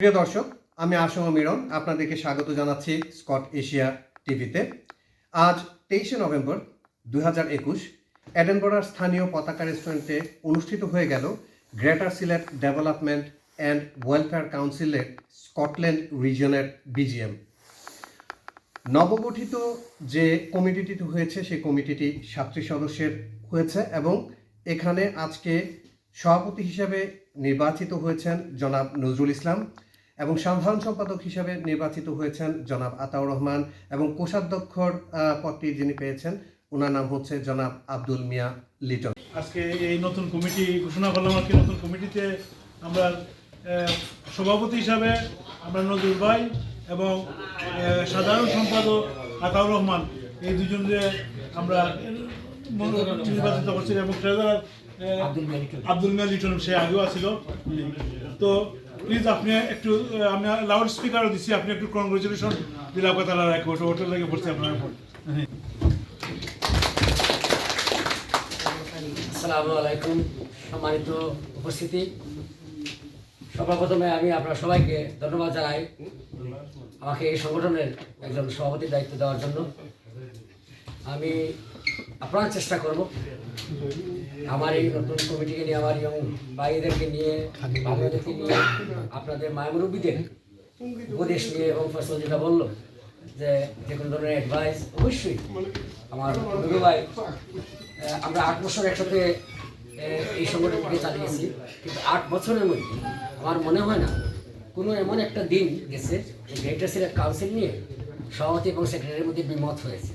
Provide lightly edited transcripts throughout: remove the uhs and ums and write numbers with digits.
প্রিয় দর্শক, আমি আসম মিরন আপনাদেরকে স্বাগত জানাচ্ছি স্কট এশিয়া টিভিতে। আজ 23শে নভেম্বর 2021 এডেনবরার স্থানীয় পতাকা রেস্টুরেন্টে অনুষ্ঠিত হয়ে গেল greater Sylhet development and welfare কাউন্সিলের স্কটল্যান্ড রিজিয়নের বিজিএম। নবগঠিত যে কমিটিটি হয়েছে সেই কমিটিটি 7টি সদস্যের হয়েছে এবং এখানে আজকে সভাপতি হিসেবে নির্বাচিত হয়েছেন জনাব নজরুল ইসলাম এবং সাধারণ সম্পাদক হিসেবে নির্বাচিত হয়েছেন জনাব আতাউর রহমান এবং কোষাধ্যক্ষর পদটি যিনি পেয়েছেন ওনার নাম হচ্ছে জনাব আব্দুল মিয়া লিটন। আজকে এই নতুন কমিটি ঘোষণা করলাম। আর কি নতুন কমিটিতে আমরা সভাপতি হিসাবে আমরা নজরুল ভাই এবং সাধারণ সম্পাদক আতাউর রহমান এই দুজনকে আমরা নির্বাচিত করছি এবং ট্রেজারার আব্দুল মিয়া লিটন সে আগেও আছিল। তো প্লিজ আপনি একটু আমি লাউড স্পিকারও দিচ্ছি, আপনি একটু কংগ্রেচুলেশন দিলাম কথা রাখবো হোটেল থেকে পড়ছি আপনার উপর। আসসালামু আলাইকুম, সম্মানিত উপস্থিতি। সর্বপ্রথমে আমি আপনার সবাইকে ধন্যবাদ জানাই আমাকে এই সংগঠনের একজন সভাপতির দায়িত্ব দেওয়ার জন্য। আমি আপনার চেষ্টা করব আমার এই নতুন কমিটিকে নিয়ে, আমার ইয়ং ভাইদেরকে নিয়ে, আপনাদেরকে নিয়ে, আপনাদের মায়ামুরব্বীদের উপদেশ নিয়ে এবং ফসল যেটা বললো যে কোনো ধরনের অ্যাডভাইস অবশ্যই আমার দুটো ভাই। আমরা 8 বছর একসাথে এই সংগঠনকে চালিয়েছি, কিন্তু 8 বছরের মধ্যে আমার মনে হয় না কোনো এমন একটা দিন গেছে যে গ্রেটার সিলেট কাউন্সিল নিয়ে সভাপতি এবং সেক্রেটারির মধ্যে বিমত হয়েছে।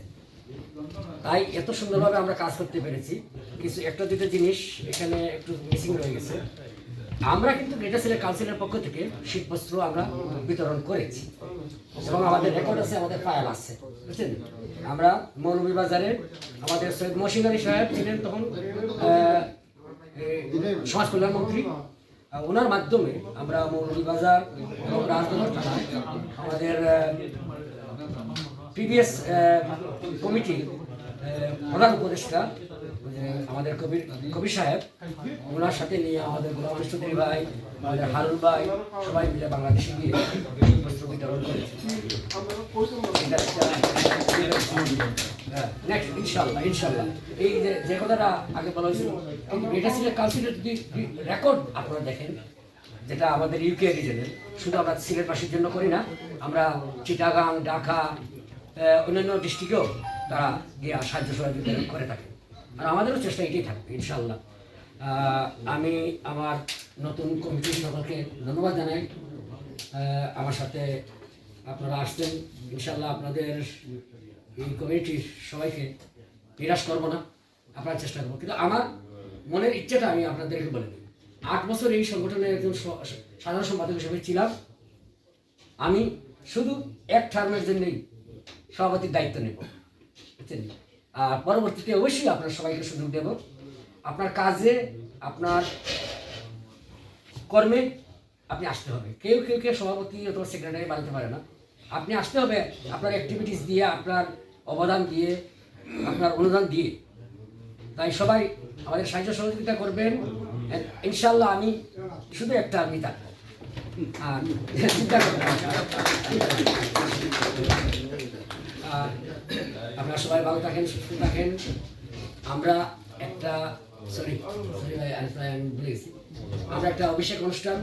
তাই এত সুন্দরভাবে আমরা কাজ করতে পেরেছি। কিছু একটা দুটো জিনিস এখানে একটু মিসিং রয়ে গেছে। আমরা কিন্তু গ্রেটার সিলেট কাউন্সিলের পক্ষ থেকে শীতবস্ত্র আমরা বিতরণ করেছি এবং আমাদের রেকর্ড আছে, আমাদের ফাইল আছে, বুঝছেন। আমরা মৌলভীবাজারে আমাদের সৈয়দ মহসিন আলী সাহেব ছিলেন তখন সমাজ কল্যাণ মন্ত্রী, ওনার মাধ্যমে আমরা মৌলভীবাজার এবং রাজনগর থানায় আমাদের প্রিভিয়াস কমিটি প্রধান উপদেষ্টা আমাদের কবির সাহেব, ওনার সাথে নিয়ে আমাদের গোলাম চৌধুরী ভাই, আমাদের হারুন ভাই সবাই মিলে বাংলাদেশে গিয়ে বস্ত্র বিতরণ করেছে। নেক্সট ইনশাল্লাহ এই যে কথাটা আগে বলা হয়েছিল, গ্রেটার সিলেট কাউন্সিলের যদি রেকর্ড আপনারা দেখেন, যেটা আমাদের ইউকে রিজনের, শুধু আমরা সিলেটবাসীর জন্য করি না, আমরা চিটাগাং, ঢাকা, অন্যান্য ডিস্ট্রিক্টেও তারা গিয়ে সাহায্য সহযোগিতা করে থাকে। আর আমাদেরও চেষ্টা এটাই থাকবে ইনশাল্লাহ। আমি আমার নতুন কমিটির সকলকে ধন্যবাদ জানাই। আমার সাথে আপনারা আসছেন, ইনশাল্লাহ আপনাদের এই কমিটির সবাইকে নিরাশ করবো না, আপনার চেষ্টা করবো। কিন্তু আমার মনের ইচ্ছাটা আমি আপনাদেরকে বলে দিই, 8 বছর এই সংগঠনের একজন সাধারণ সম্পাদক হিসেবে ছিলাম। আমি শুধু এক টার্মের জন্যই সভাপতির দায়িত্ব নেব, বুঝছেন। আর পরবর্তীতে অবশ্যই আপনার সবাইকে সুযোগ দেব। আপনার কাজে, আপনার কর্মে আপনি আসতে হবে। কেউ সভাপতি অথবা সেক্রেটারি বানাতে পারে না। আপনি আসতে হবে আপনার অ্যাক্টিভিটিস দিয়ে, আপনার অবদান দিয়ে, আপনার অনুদান দিয়ে। তাই সবাই আমাদের সাহায্য সহযোগিতা করবেন ইনশাল্লাহ। আমি শুধু একটা আমি থাকবো, আর চিন্তা করবেন। আর আপনারা সবাই ভালো থাকেন, সুস্থ থাকেন। আমরা একটা আমরা একটা অভিষেক অনুষ্ঠান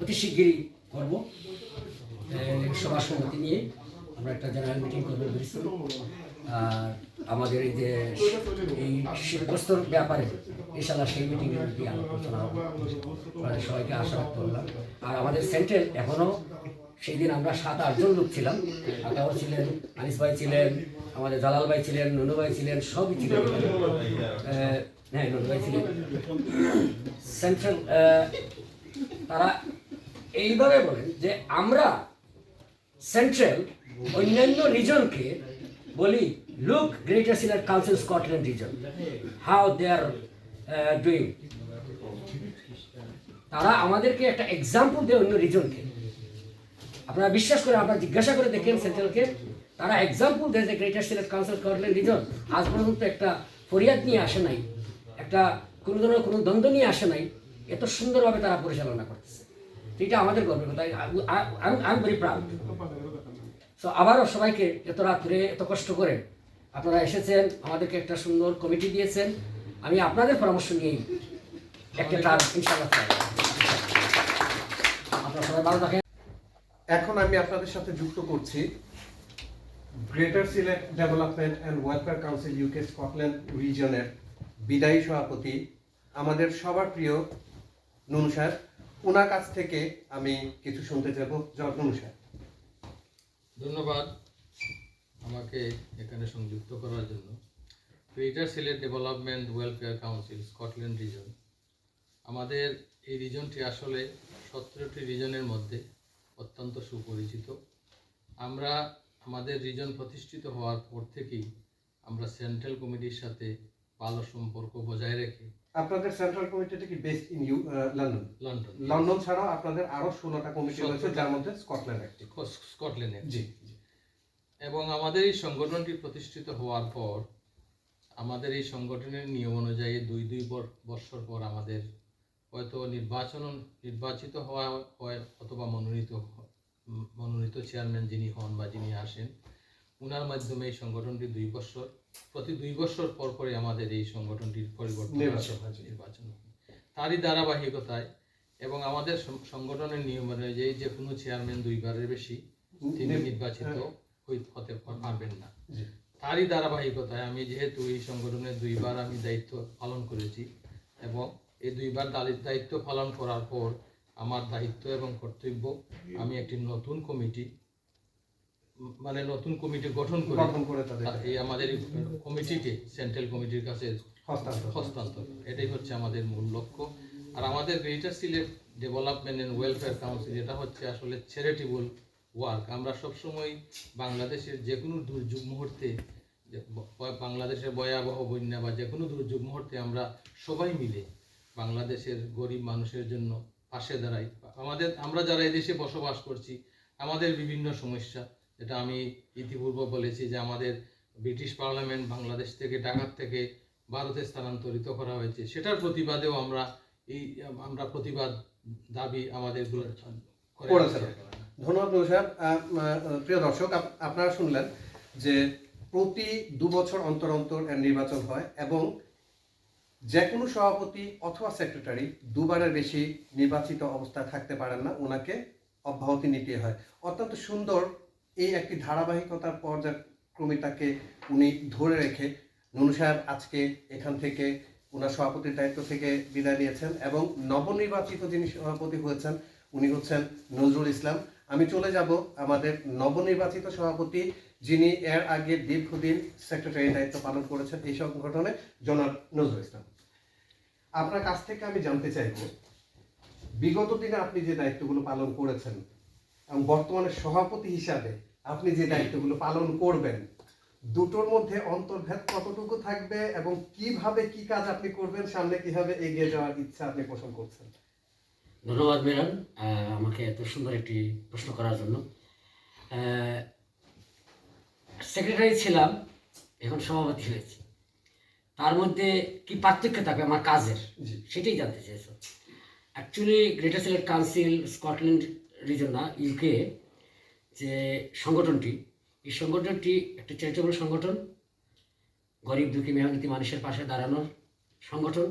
অতি শিগগিরই করব, সবার সম্মতি নিয়ে আমরা একটা জেনারেল মিটিং করবো। আর আমাদের এই যে এই শীতবস্ত্র ব্যাপারে ইনশাআল্লাহ সেই মিটিংয়ে আলোচনা হবে, সবাইকে আশা রাখতে বললাম। আর আমাদের সেন্ট্রাল এখনও সেই দিন আমরা 7-8 জন লোক ছিলাম। আতাউর ছিলেন, আনিস ভাই ছিলেন, আমাদের জালাল ভাই ছিলেন, নুনু ভাই ছিলেন, সবই ছিলেন। হ্যাঁ, নুনু ভাই ছিলেন। সেন্ট্রাল তারা এইভাবে বলেন যে আমরা সেন্ট্রাল অন্যান্য রিজনকে বলি, look greater Sylhet council Scotland region how they are doing. তারা আমাদেরকে একটা এক্সাম্পল দেয় অন্য রিজনকে। আপনারা বিশ্বাস করে, আপনারা জিজ্ঞাসা করে দেখেন সেন্ট্রালকে, তারা এক্সাম্পল দেয় যে greater Sylhet council Scotland reason আজ পর্যন্ত একটা ফরিয়াদ নিয়ে আসে নাই, একটা কোনো ধরনের কোনো দ্বন্দ্ব নিয়ে আসে নাই। এত সুন্দরভাবে তারা পরিচালনা করতেছে। তো এটা আমাদের গর্বের কথা। I am very proud. So আবারও সবাইকে এত রাত্রে এত কষ্ট করে আপনারা এসেছেন, আমাদেরকে একটা সুন্দর কমিটি দিয়েছেন। আমি আপনাদের পরামর্শ নিয়েই একটা টার্ম ইনশাআল্লাহ চাই। আপনারা সবাই ভালো থাকেন। এখন আমি আপনাদের সাথে যুক্ত করছি greater Sylhet development and welfare council UK Scotland রিজনের বিদায়ী সভাপতি, আমাদের সবার প্রিয় নুনু সাহেব। ওনার কাছ থেকে আমি কিছু শুনতে চাইব। নুনু সাহেব, ধন্যবাদ আমাকে এখানে সংযুক্ত করার জন্য। Greater Sylhet development welfare council Scotland reason, আমাদের এই রিজনটি আসলে 17টি রিজনের মধ্যে অত্যন্ত সুপরিচিত। আমরা আমাদের রিজন প্রতিষ্ঠিত হওয়ার পর থেকেই আমরা সেন্ট্রাল কমিটির সাথে ভালো সম্পর্ক বজায় রেখে, আপনাদের সেন্ট্রাল কমিটিটা কি based in London? London London ছাড়াও আপনাদের আরো 16টা কমিটি রয়েছে, যার মধ্যে স্কটল্যান্ড একটি। স্কটল্যান্ডে জি। এবং আমাদের এই সংগঠনটি প্রতিষ্ঠিত হওয়ার পর আমাদের এই সংগঠনের নিয়ম অনুযায়ী দুই বছর পর আমাদের হয়তো নির্বাচিত হওয়া হয় অথবা মনোনীত চেয়ারম্যান যিনি হন বা যিনি আসেন, ওনার মাধ্যমে এই সংগঠনটি প্রতি 2 বছর পর পরে আমাদের এই সংগঠনটির পরিবর্তন নির্বাচন হয়। তারই ধারাবাহিকতায় এবং আমাদের সংগঠনের নিয়ম অনুযায়ী যে কোনো চেয়ারম্যান 2 বারের বেশি তিনি নির্বাচিত হতে পারবেন না। তারই ধারাবাহিকতায় আমি যেহেতু এই সংগঠনের 2 বার আমি দায়িত্ব পালন করেছি এবং এই 2 বার দায়িত্ব পালন করার পর আমার দায়িত্ব এবং কর্তব্য, আমি একটি নতুন কমিটি গঠন করে এই আমাদের কমিটিকে সেন্ট্রাল কমিটির কাছে হস্তান্তর, এটাই হচ্ছে আমাদের মূল লক্ষ্য। আর আমাদের greater Sylhet development and welfare council, এটা হচ্ছে আসলে চ্যারিটেবল ওয়ার্ক। আমরা সবসময় বাংলাদেশের যে কোনো দুর্যোগ মুহূর্তে, বাংলাদেশের ভয়াবহ বন্যা বা যে কোনো দুর্যোগ মুহূর্তে আমরা সবাই মিলে বাংলাদেশের গরিব মানুষের জন্য পাশে দাঁড়াই। আমরা যারা এদেশে বসবাস করছি, আমাদের বিভিন্ন সমস্যা, যেটা আমি ইতিপূর্বে বলেছি যে আমাদের ব্রিটিশ পার্লামেন্ট বাংলাদেশ থেকে, ঢাকা থেকে ভারতে স্থানান্তরিত করা হয়েছে, সেটার প্রতিবাদেও আমরা প্রতিবাদ দাবি আমাদের করেছেন। ধন্যবাদ নুরু সাহেব। প্রিয় দর্শক, আপনারা শুনলেন যে প্রতি 2 বছর অন্তর অন্তর নির্বাচন হয় এবং যে কোনো সভাপতি অথবা সেক্রেটারি 2 বারের বেশি নির্বাচিত অবস্থায় থাকতে পারেন না, ওনাকে অব্যাহতি নিতে হয়। অত্যন্ত সুন্দর এই একটি ধারাবাহিকতার পর্যায়ক্রমিতাকে উনি ধরে রেখে নুনু সাহেব আজকে এখান থেকে ওনার সভাপতির দায়িত্ব থেকে বিদায় নিয়েছেন এবং নবনির্বাচিত যিনি সভাপতি হয়েছেন উনি হচ্ছেন নজরুল ইসলাম। আমি চলে যাব আমাদের নবনির্বাচিত সভাপতি, যিনি এর আগে দীর্ঘদিন সেক্রেটারি দায়িত্ব পালন করেছেন এই সংগঠনে, জনাব নজরুল ইসলাম। আপনার কাছ থেকে আমি জানতে চাইব, বিগত দিনে আপনি যে দায়িত্বগুলো পালন করেছেন এবং বর্তমানে সভাপতি হিসাবে আপনি যে দায়িত্বগুলো পালন করবেন, দুটোর মধ্যে অন্তর্ভেদ কতটুকু থাকবে এবং কিভাবে কি কাজ আপনি করবেন, সামনে কিভাবে এগিয়ে যাওয়ার ইচ্ছা আপনি পোষণ করছেন? ধন্যবাদ ম্যাডাম আমাকে এত সুন্দর একটি প্রশ্ন করার জন্য। সেক্রেটারি ছিলাম, এখন সভাপতি হয়েছি, তার মধ্যে কি পার্থক্য থাকবে আমার কাজের, সেটাই জানতে চেয়েছো। Actually greater Sylhet council Scotland region না, ইউকে যে সংগঠনটি, এই সংগঠনটি একটা চ্যারিটেবল সংগঠন, গরিব দুঃখী মেহনতি মানুষের পাশে দাঁড়ানোর সংগঠন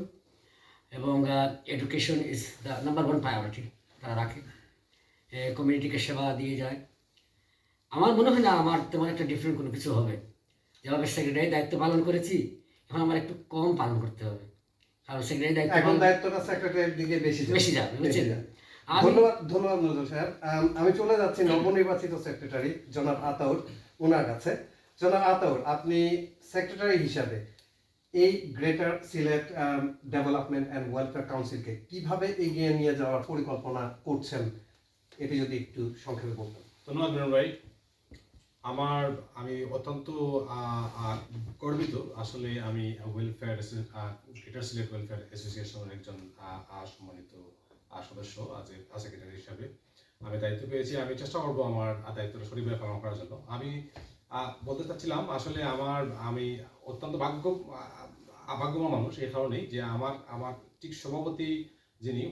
এবং education is the number 1 priority তারা রাখে, কমিউনিটিকে সেবা দিয়ে যায়। আমার মনে হয় না আমার তেমন একটা ডিফারেন্ট কোনো কিছু হবে। যেভাবে সেক্রেটারি দায়িত্ব পালন করেছি, এখন আমার একটু কম পালন করতে হবে, কারণ সেক্রেটারি দায়িত্বটা সেক্রেটারির দিকে বেশি যাবে। ধন্যবাদ নজরুল সাহেব। আমি চলে যাচ্ছি নবনির্বাচিত সেক্রেটারি জনাব আতাউর, ওনার কাছে। জনাব আতাউর, আপনি সেক্রেটারি হিসাবে এই greater Sylhet development and welfare কাউন্সিলকে কিভাবে এগিয়ে নিয়ে যাওয়ার পরিকল্পনা করছেন, এটি যদি একটু সংক্ষেপে বলতেন। ধন্যবাদ বিনোদ ভাই। আমি অত্যন্ত গর্বিত, আসলে আমি গ্রেটার সিলেট ওয়েলফেয়ার অ্যাসোসিয়েশনের একজন সম্মানিত সদস্য, সেক্রেটারি হিসাবে আমি দায়িত্ব পেয়েছি। আমি চেষ্টা করবো আমার দায়িত্বটা সঠিকভাবে পালন করার জন্য। আমি বলতে চাচ্ছিলাম, আসলে আমি অত্যন্ত ভাগ্যবান মানুষ এই কারণেই যে আমার ঠিক সভাপতি যিনি,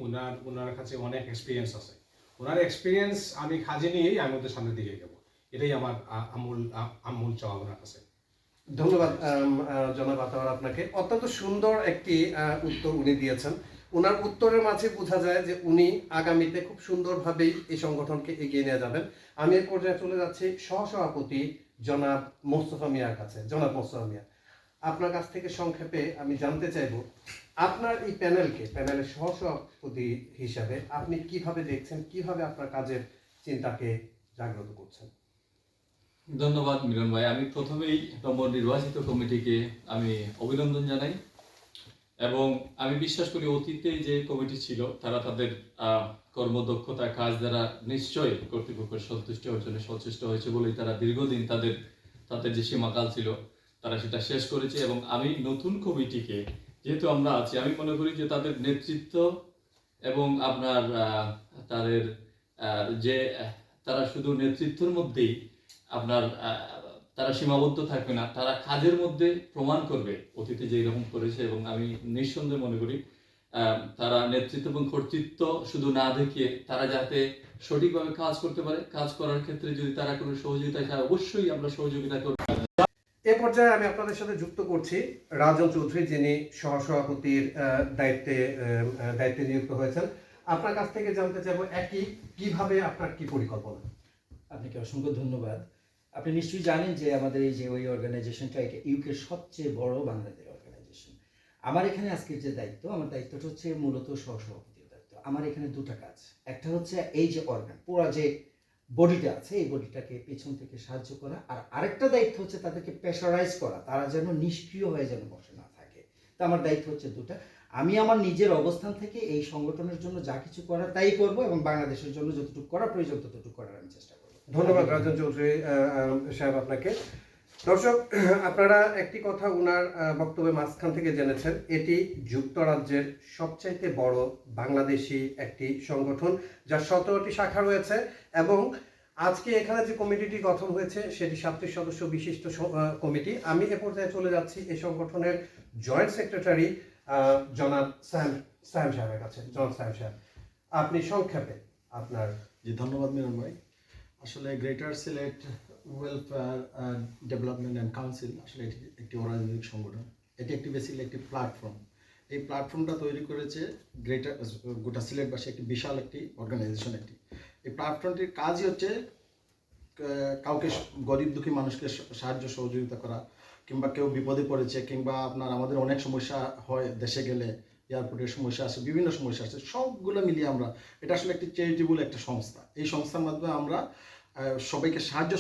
ওনার কাছে অনেক এক্সপিরিয়েন্স আছে, ওনার এক্সপিরিয়েন্স আমি কাজে নিয়েই আমি ওদের সামনের দিকে এগোবো, এটাই আমার আমূল চাওয়া ওনার কাছে। ধন্যবাদ জনাব আতাউর আপনাকে। অত্যন্ত সুন্দর একটি উত্তর উনি দিয়েছেন। ওনার উত্তরের মাঝে বোঝা যায় যে উনি আগামীতে খুব সুন্দরভাবেই এই সংগঠনকে এগিয়ে নিয়ে যাবেন। আমি এই পর্যায়ে চলে যাচ্ছি সহসভাপতি জনাব মোস্তফা মিয়ার কাছে। জনাব মোস্তফা মিয়া, আপনার কাছ থেকে সংক্ষেপে আমি জানতে চাইব আপনার এই প্যানেলের সহসভাপতি হিসাবে আপনি কিভাবে দেখছেন, কিভাবে আপনার কাজের চিন্তাকে জাগ্রত করছেন? ধন্যবাদ মিলন ভাই। আমি প্রথমেই নবনির্বাচিত কমিটিকে আমি অভিনন্দন জানাই এবং আমি বিশ্বাস করি অতীতে যে কমিটি ছিল তারা তাদের কর্মদক্ষতা কাজ দ্বারা নিশ্চয়ই কর্তৃপক্ষের সন্তুষ্টি অর্জনে সচেষ্ট হয়েছে বলেই তারা দীর্ঘদিন তাদের যে সীমাকাল ছিল তারা সেটা শেষ করেছে। এবং আমি নতুন কমিটিকে যেহেতু আমরা আছি, আমি মনে করি যে তাদের নেতৃত্ব এবং আপনার তাদের যে তারা শুধু নেতৃত্বের মধ্যেই আপনার তারা সীমাবদ্ধ থাকবে না, তারা কাজের মধ্যে প্রমাণ করবে অতীতে যে এরকম করেছে। এবং আমি নিঃসন্দেহে মনে করি তারা নেতৃত্ব এবং কর্তৃত্ব শুধু না দেখিয়ে তারা যাতে সঠিকভাবে কাজ করতে পারে, কাজ করার ক্ষেত্রে যদি তারা কোনো সহযোগিতা চায় অবশ্যই আমরা সহযোগিতা করব। এ পর্যায়ে আমি আপনাদের সাথে যুক্ত করছি রাজন চৌধুরী, যিনি সহসভাপতির দায়িত্বে নিযুক্ত হয়েছেন। আপনার কাছ থেকে জানতে চাইবো কিভাবে আপনার কি পরিকল্পনা? আপনাকে অসংখ্য ধন্যবাদ। আপনি নিশ্চয়ই জানেন যে আমাদের এই যে ওই অর্গানাইজেশনটা এটা ইউকের সবচেয়ে বড় বাংলাদেশ অর্গানাইজেশন। আমার এখানে আজকের যে দায়িত্ব, আমার দায়িত্বটা হচ্ছে মূলত সহসভাপতির দায়িত্ব। আমার এখানে দুটা কাজ। একটা হচ্ছে এই যে পুরো যে বডিটা আছে এই বডিটাকে পেছন থেকে সাহায্য করা, আর আরেকটা দায়িত্ব হচ্ছে তাদেরকে প্রেশারাইজ করা, তারা যেন নিষ্ক্রিয় হয়ে যেন বসে না থাকে। তো আমার দায়িত্ব হচ্ছে দুটা। আমি আমার নিজের অবস্থান থেকে এই সংগঠনের জন্য যা কিছু করার তাই করব এবং বাংলাদেশের জন্য যতটুকু করা প্রয়োজন ততটুকু করার আমি চেষ্টা করব। ধন্যবাদ রাজন চৌধুরী সাহেব আপনাকে। দর্শক, আপনারা একটি কথা ওনার বক্তব্যের মাঝখান থেকে জেনেছেন, এটি যুক্তরাজ্যের সবচাইতে বড় বাংলাদেশি একটি সংগঠন, যার 17টি শাখা রয়েছে। এবং আজকে এখানে যে কমিটিটি গঠন হয়েছে সেটি 37 সদস্য বিশিষ্ট কমিটি। আমি এ পর্যায়ে চলে যাচ্ছি এই সংগঠনের জয়েন্ট সেক্রেটারি জনাব সাহেব সাহেবের কাছে। জনাব সাহেব, আপনি সংক্ষেপে আপনার। জি, ধন্যবাদ মিলন ভাই। আসলে greater Sylhet welfare development and council আসলে এটি একটি অরাজনৈতিক সংগঠন। এটি একটি বেসিক্যালি একটি প্ল্যাটফর্ম। এই প্ল্যাটফর্মটা তৈরি করেছে গোটা সিলেটবাসী একটি বিশাল একটি অর্গানাইজেশন। এই প্ল্যাটফর্মটির কাজই হচ্ছে কাউকে, গরিব দুঃখী মানুষকে সাহায্য সহযোগিতা করা, কিংবা কেউ বিপদে পড়েছে, কিংবা আমাদের অনেক সমস্যা হয় দেশে গেলে, এয়ারপোর্টের সমস্যা আছে, বিভিন্ন সমস্যা আছে, সবগুলো মিলিয়ে আমরা, এটা আসলে একটি চ্যারিটেবল একটা সংস্থা। এই সংস্থার মাধ্যমে আমরা সবাইকে সাহায্য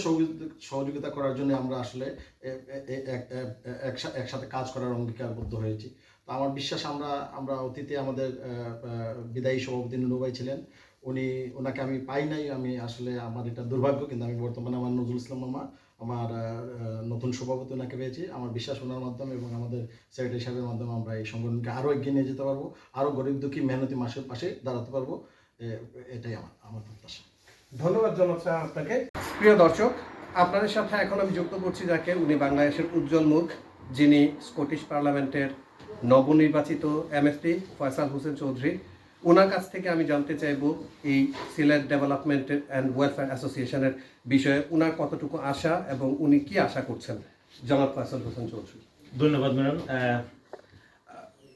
সহযোগিতা করার জন্য আমরা আসলে একসাথে কাজ করার অঙ্গীকারবদ্ধ হয়েছি। তো আমার বিশ্বাস আমরা অতীতে আমাদের বিদায়ী সভাপতি নুনু ভাই ছিলেন, ওনাকে আমি পাই নাই। আমি আসলে আমার এটা দুর্ভাগ্য, কিন্তু আমি বর্তমানে আমার নজরুল ইসলাম মামা, আমার নতুন সভাপতি, ওনাকে পেয়েছি। আমার বিশ্বাস ওনার মাধ্যমে এবং আমাদের সেক্রেটারি সাহেবের মাধ্যমে আমরা এই সংগঠনকে আরও এগিয়ে নিয়ে যেতে পারবো, আরও গরিব দুঃখী মেহনতি মানুষের পাশে দাঁড়াতে পারবো। এটাই আমার প্রত্যাশা। ধন্যবাদ জনাব সাহেব আপনাকে। প্রিয় দর্শক, আপনাদের সাথে এখন আমি যুক্ত করছি যাকে, উনি বাংলাদেশের উজ্জ্বল মুখ, যিনি স্কটিশ পার্লামেন্টের নবনির্বাচিত এমএসপি ফয়সাল হোসেন চৌধুরী। ওনার কাছ থেকে আমি জানতে চাইব এই সিলেট ডেভেলপমেন্ট অ্যান্ড ওয়েলফেয়ার অ্যাসোসিয়েশনের বিষয়ে ওনার কতটুকু আশা এবং উনি কি আশা করছেন। জনাব ফয়সাল হোসেন চৌধুরী। ধন্যবাদ ম্যাডাম।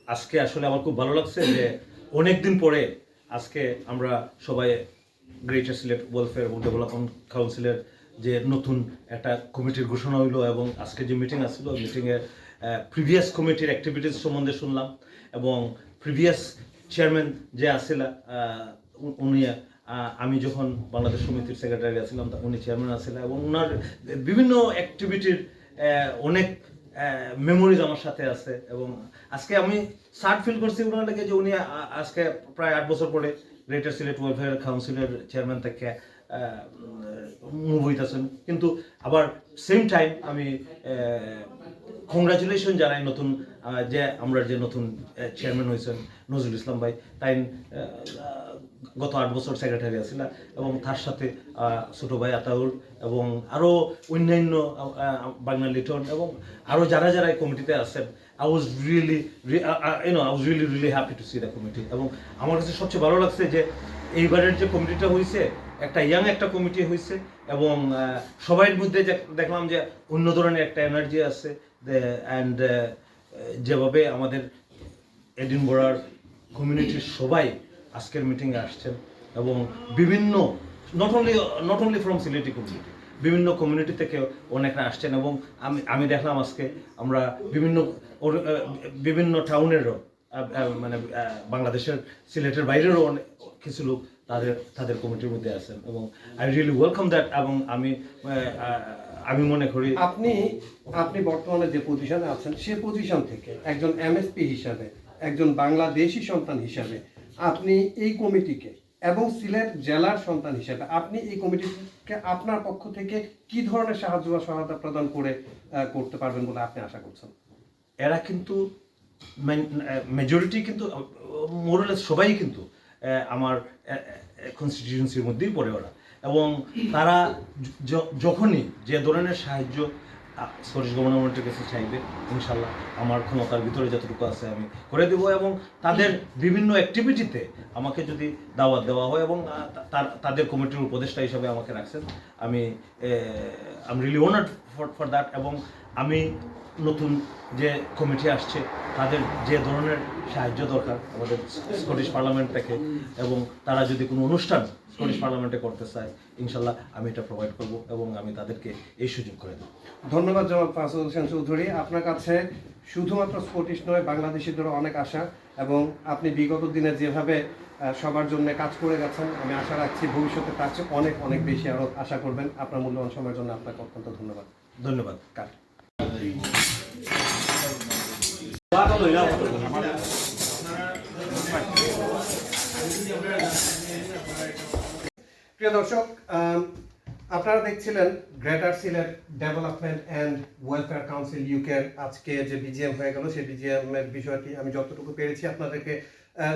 আজকে আসলে আমার খুব ভালো লাগছে যে অনেক দিন পরে আজকে আমরা সবাই গ্রেটার সিলেট ওয়েলফেয়ার এবং ডেভেলপমেন্ট কাউন্সিলের যে নতুন একটা কমিটির ঘোষণা হইলো, এবং আজকে যে মিটিং আসছিল মিটিংয়ে প্রিভিয়াস কমিটির অ্যাক্টিভিটিস সম্বন্ধে শুনলাম, এবং প্রিভিয়াস চেয়ারম্যান যে আসছিল উনি, আমি যখন বাংলাদেশ সমিতির সেক্রেটারি আছিলাম উনি চেয়ারম্যান আসছিলেন, এবং ওনার বিভিন্ন অ্যাক্টিভিটির অনেক মেমোরিজ আমার সাথে আছে। এবং আজকে আমি সার্ট ফিল করছি ওনার লাগে যে উনি আজকে প্রায় 8 বছর পরে গ্রেটার সিলেট ওয়েলফেয়ার কাউন্সিলের চেয়ারম্যান থেকে মুভ হইতেছেন। কিন্তু আবার সেম টাইম আমি কংগ্রাচুলেশন জানাই নতুন যে আমরা যে নতুন চেয়ারম্যান হয়েছেন নজরুল ইসলাম ভাই, তাই গত 8 বছর সেক্রেটারি আছিলাম এবং তার সাথে ছোট ভাই আতাউর এবং আরও অন্যান্য বাংলা লিটন এবং আরও যারা যারা এই কমিটিতে আছেন I was really happy to see the committee এবং আমার কাছে সবচেয়ে ভালো লাগছে যে এইবারের যে কমিটিটা হয়েছে একটা ইয়াং একটা কমিটি হয়েছে এবং সবার মধ্যে দেখলাম যে অন্য ধরনের একটা এনার্জি আছে অ্যান্ড যেভাবে আমাদের এডিনবরার কমিউনিটির সবাই আজকের মিটিংয়ে আসছেন এবং বিভিন্ন not only from Sylheti community বিভিন্ন কমিউনিটি থেকে অনেকরা আসছেন এবং আমি দেখলাম আজকে আমরা বিভিন্ন টাউনেরও মানে বাংলাদেশের সিলেটের বাইরেরও অনেক কিছু লোক তাদের কমিটির মধ্যে আছেন এবং আই রিয়েলি ওয়েলকাম দ্যাট এবং আমি মনে করি আপনি বর্তমানে যে পজিশনে আছেন সে পজিশন থেকে একজন এমএসপি হিসাবে একজন বাংলাদেশি সন্তান হিসাবে আপনি এই কমিটিকে এবং সিলেট জেলার সন্তান হিসেবে আপনি এই কমিটিকে আপনার পক্ষ থেকে কি ধরনের সাহায্য বা সহায়তা প্রদান করতে পারবেন বলে আপনি আশা করছেন? এরা কিন্তু মেজরিটি কিন্তু মোরলেস সবাই কিন্তু আমার কনস্টিটিউয়েন্সির মধ্যেই পড়ে ওরা এবং তারা যখনই যে ধরনের সাহায্য স্কটিশ গভর্নমেন্টের কাছে চাইবে ইনশাল্লাহ আমার ক্ষমতার ভিতরে যতটুকু আছে আমি করে দেবো এবং তাদের বিভিন্ন অ্যাক্টিভিটিতে আমাকে যদি দাওয়াত দেওয়া হয় এবং তাদের কমিটির উপদেষ্টা হিসাবে আমাকে রাখছেন আমি রিয়েলি অনার্ড ফর দ্যাট এবং আমি নতুন যে কমিটি আসছে তাদের যে ধরনের সাহায্য দরকার আমাদের স্কটিশ পার্লামেন্ট থেকে এবং তারা যদি কোনো অনুষ্ঠান স্কটিশ পার্লামেন্টে করতে চায় ইনশাল্লাহ আমি এটা প্রোভাইড করব এবং আমি তাদেরকে এই সুযোগ করে দেব। ধন্যবাদ জনাব ফাজল হোসেন চৌধুরী। আপনার কাছে শুধুমাত্র স্কটিশ নয় বাংলাদেশিদেরও অনেক আশা এবং আপনি বিগত দিনে যেভাবে সবার জন্য কাজ করে গেছেন আমি আশা রাখছি ভবিষ্যতে তার চেয়ে অনেক অনেক বেশি আরও আশা করবেন। আপনার মূল্যবান সময়ের জন্য আপনাকে অত্যন্ত ধন্যবাদ। ধন্যবাদ। কাট। প্রিয় দর্শক, আপনারা দেখছিলেন greater Sylhet development and welfare council ইউকের আজকে যে বিজিএম হয়ে গেল সেই বিজিএম এর বিষয়টি আমি যতটুকু পেরেছি আপনাদেরকে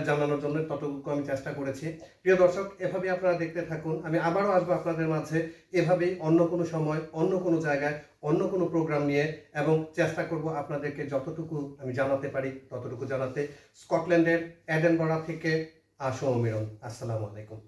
জানানোর জন্য ততটুকু আমি চেষ্টা করেছি। প্রিয় দর্শক, এভাবেই আপনারা দেখতে থাকুন। আমি আবারও আসবো আপনাদের মাঝে এভাবেই অন্য কোনো সময় অন্য কোনো জায়গায় অন্য কোনো প্রোগ্রাম নিয়ে এবং চেষ্টা করব আপনাদেরকে যতটুকু আমি জানাতে পারি ততটুকু জানাতে। স্কটল্যান্ডের এডেনবরা থেকে আসো মিরন। আসসালামু আলাইকুম।